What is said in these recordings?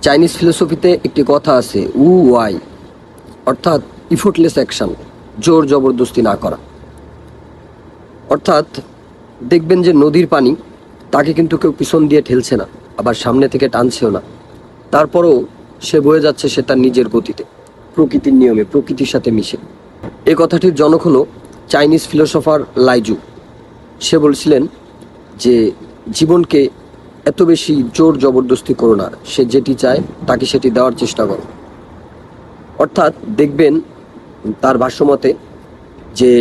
Chinese ফিলোসফিতে একটি কথা আছে ওয়াই, অর্থাৎ ইফোর্টলেস অ্যাকশন, জোর জবরদস্তি না করা। অর্থাৎ দেখবেন যে নদীর পানি, তাকে কিন্তু কেউ পিছন দিয়ে ঠেলছে না, আবার সামনে থেকে টানছেও না, তারপরেও সে বয়ে যাচ্ছে সে তার নিজের গতিতে, প্রকৃতির নিয়মে, প্রকৃতির সাথে মিশে। এই কথাটির জনক হলো চাইনিজ ফিলোসফার লাইজু। সে বলছিলেন যে জীবনকে এত বেশি জোর জবরদস্তি করো না, সে যেটি চায় তাকে সেটি দেওয়ার চেষ্টা করো। অর্থাৎ দেখবেন তার ভাষ্যমতে যে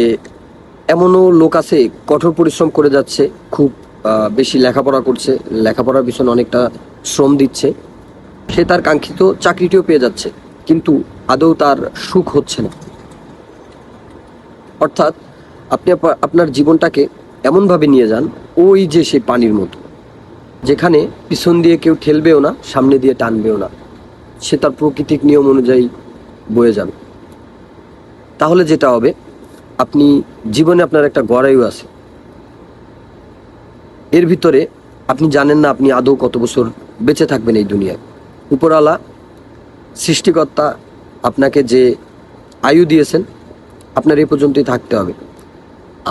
এমনও লোক আছে কঠোর পরিশ্রম করে যাচ্ছে, খুব বেশি লেখাপড়া করছে, লেখাপড়ার পিছনে অনেকটা শ্রম দিচ্ছে, সে তার কাঙ্ক্ষিত চাকরিটিও পেয়ে যাচ্ছে, কিন্তু আদৌ তার সুখ হচ্ছে না। অর্থাৎ আপনি আপনার জীবনটাকে এমনভাবে নিয়ে যান ওই যে সেই পানির মতো, যেখানে পিছন দিয়ে কেউ ঠেলবেও না, সামনে দিয়ে টানবেও না, সে তার প্রাকৃতিক নিয়ম অনুযায়ী বয়ে যাবে। তাহলে যেটা হবে, আপনি জীবনে আপনার একটা গড়াইও আছে, এর ভিতরে আপনি জানেন না আপনি আদৌ কত বছর বেঁচে থাকবেন এই দুনিয়ায়। উপরওয়ালা সৃষ্টিকর্তা আপনাকে যে আয়ু দিয়েছেন, আপনার এই পর্যন্তই থাকতে হবে।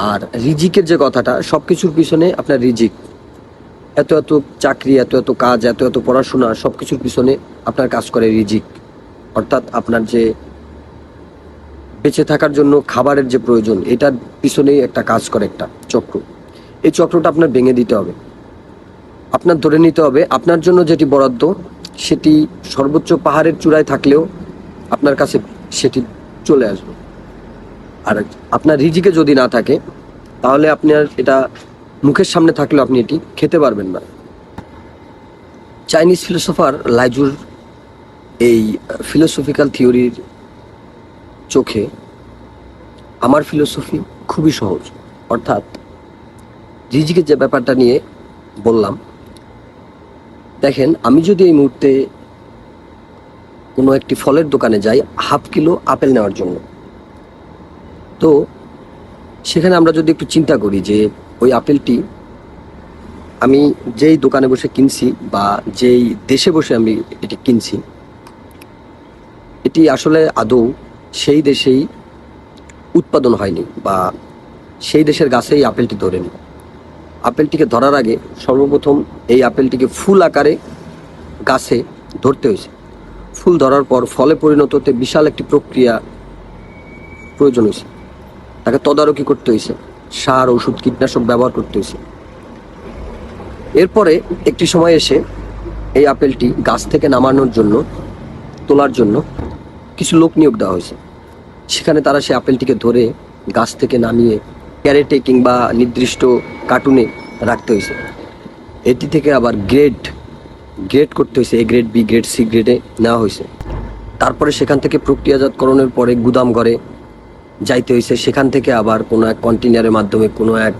আর রিজিকের যে কথাটা, সব কিছুর পিছনে আপনার রিজিক, এত এত চাকরি, এত এত কাজ, এত এত পড়াশোনা, সব কিছুর পিছনে আপনার কাজ করে রিজিক। অর্থাৎ আপনার যে বেঁচে থাকার জন্য খাবারের যে প্রয়োজন, এটার পিছনেই একটা কাজ করে একটা চক্র। এই চক্রটা আপনার ভেঙে দিতে হবে। আপনার ধরে নিতে হবে আপনার জন্য যেটি বরাদ্দ, সেটি সর্বোচ্চ পাহাড়ের চূড়ায় থাকলেও আপনার কাছে সেটি চলে আসবে। আর আপনার রিজিকে যদি না থাকে, তাহলে আপনার এটা মুখের সামনে থাকলেও আপনি এটি খেতে পারবেন না। চাইনিজ ফিলোসফার লাইজুর এই ফিলোসফিক্যাল থিওরির চোখে আমার ফিলোসফি খুবই সহজ। অর্থাৎ রিজিকের যে ব্যাপারটা নিয়ে বললাম, দেখেন আমি যদি এই মুহূর্তে কোনো একটি ফলের দোকানে যাই হাফ কিলো আপেল নেওয়ার জন্য, তো সেখানে আমরা যদি একটু চিন্তা করি যে ওই আপেলটি আমি যেই দোকানে বসে কিনছি বা যেই দেশে বসে আমি এটি কিনছি, এটি আসলে আদৌ সেই দেশেই উৎপাদন হয়নি বা সেই দেশের গাছেই আপেলটি ধরেনি। আপেলটিকে ধরার আগে সর্বপ্রথম এই আপেলটিকে ফুল আকারে গাছে ধরতে হয়েছে। ফুল ধরার পর ফলে পরিণত হতে বিশাল একটি প্রক্রিয়া প্রয়োজন হয়েছে, তাকে তদারকি করতে হয়েছে, সার, ওষুধ, কীটনাশক ব্যবহার করতে হয়েছে। এরপরে একটি সময় এসে এই আপেলটি গাছ থেকে নামানোর জন্য, তোলার জন্য কিছু লোক নিয়োগ দেওয়া হয়েছে। সেখানে তারা সেই আপেলটিকে ধরে গাছ থেকে নামিয়ে ক্যারেটে কিংবা নির্দিষ্ট কার্টুনে রাখতে হয়েছে। এটি থেকে আবার গ্রেড করতে হয়েছে, A grade, B grade, C গ্রেডে নেওয়া হয়েছে। তারপরে সেখান থেকে প্রক্রিয়াজাতকরণের পরে গুদাম ঘরে যাইতে হয়েছে। সেখান থেকে আবার কোনো এক কন্টেনারের মাধ্যমে কোনো এক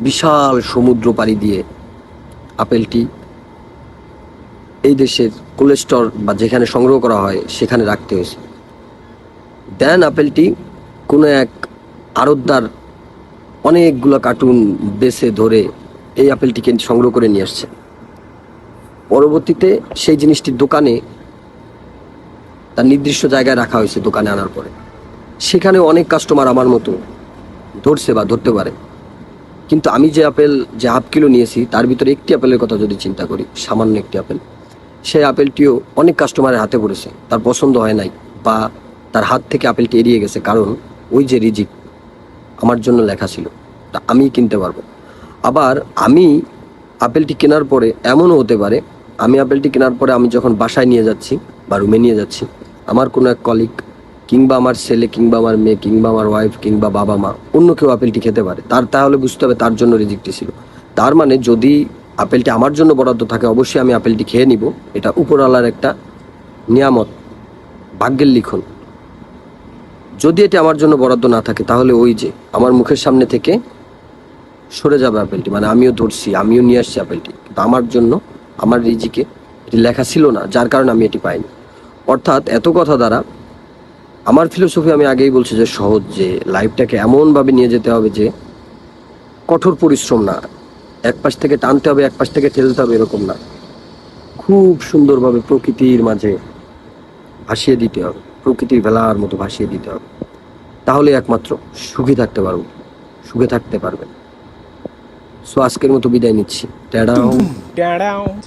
বিশাল সমুদ্র পাড়ি দিয়ে আপেলটি এই দেশের কোল্ড স্টোর বা যেখানে সংগ্রহ করা হয় সেখানে রাখতে হয়েছে। দেন আপেলটি কোনো এক আড়তদার অনেকগুলো কার্টুন বেছে ধরে এই আপেলটিকে সংগ্রহ করে নিয়ে আসছে। পরবর্তীতে সেই জিনিসটি দোকানে তার নির্দিষ্ট জায়গায় রাখা হয়েছে। দোকানে আনার পরে সেখানে অনেক কাস্টমার আমার মতো ধরছে বা ধরতে পারে, কিন্তু আমি যে আপেল যে হাফ কিলো নিয়েছি তার ভিতরে একটি আপেলের কথা যদি চিন্তা করি, সামান্য একটি আপেল, সেই আপেলটিও অনেক কাস্টমারের হাতে পড়েছে, তার পছন্দ হয় নাই বা তার হাত থেকে আপেলটি এড়িয়ে গেছে, কারণ ওই যে রিজিক আমার জন্য লেখা ছিল, তা আমি কিনতে পারবো। আবার আমি আপেলটি কেনার পরে এমনও হতে পারে, আমি আপেলটি কেনার পরে আমি যখন বাসায় নিয়ে যাচ্ছি বা রুমে নিয়ে যাচ্ছি, আমার কোনো এক কলিগ কিংবা আমার ছেলে কিংবা আমার মেয়ে কিংবা আমার ওয়াইফ কিংবা বাবা মা অন্য কেউ আপেলটি খেতে পারে, তাহলে বুঝতে হবে তার জন্য রিজিকটি ছিল। তার মানে যদি আপেলটি আমার জন্য বরাদ্দ থাকে, অবশ্যই আমি আপেলটি খেয়ে নিব। এটা উপরওয়ালার একটা নিয়ামত, ভাগ্যের লিখন। যদি এটি আমার জন্য বরাদ্দ না থাকে, তাহলে ওই যে আমার মুখের সামনে থেকে সরে যাবে আপেলটি, মানে আমিও ধরছি, আমিও নিয়ে আসছি আপেলটি, কিন্তু আমার জন্য, আমার রিজিকে এটি লেখা ছিল না, যার কারণে আমি এটি পাইনি। অর্থাৎ এত কথা দ্বারা আমার ফিলোসফি, আমি আগেই বলছি যে সহজ, যে লাইফটাকে এমনভাবে নিয়ে যেতে হবে যে কঠোর পরিশ্রম না, এক পাশ থেকে টানতে হবে, এক পাশ থেকে ঠেলতে হবে, এরকম না। খুব সুন্দরভাবে প্রকৃতির মাঝে ভাসিয়ে দিতে হবে, প্রকৃতির ভেলার মতো ভাসিয়ে দিতে হবে। তাহলে একমাত্র সুখী থাকতে পারবো, সুখে থাকতে পারবেন। সো আজকের মতো বিদায় নিচ্ছি। টাটা। Down.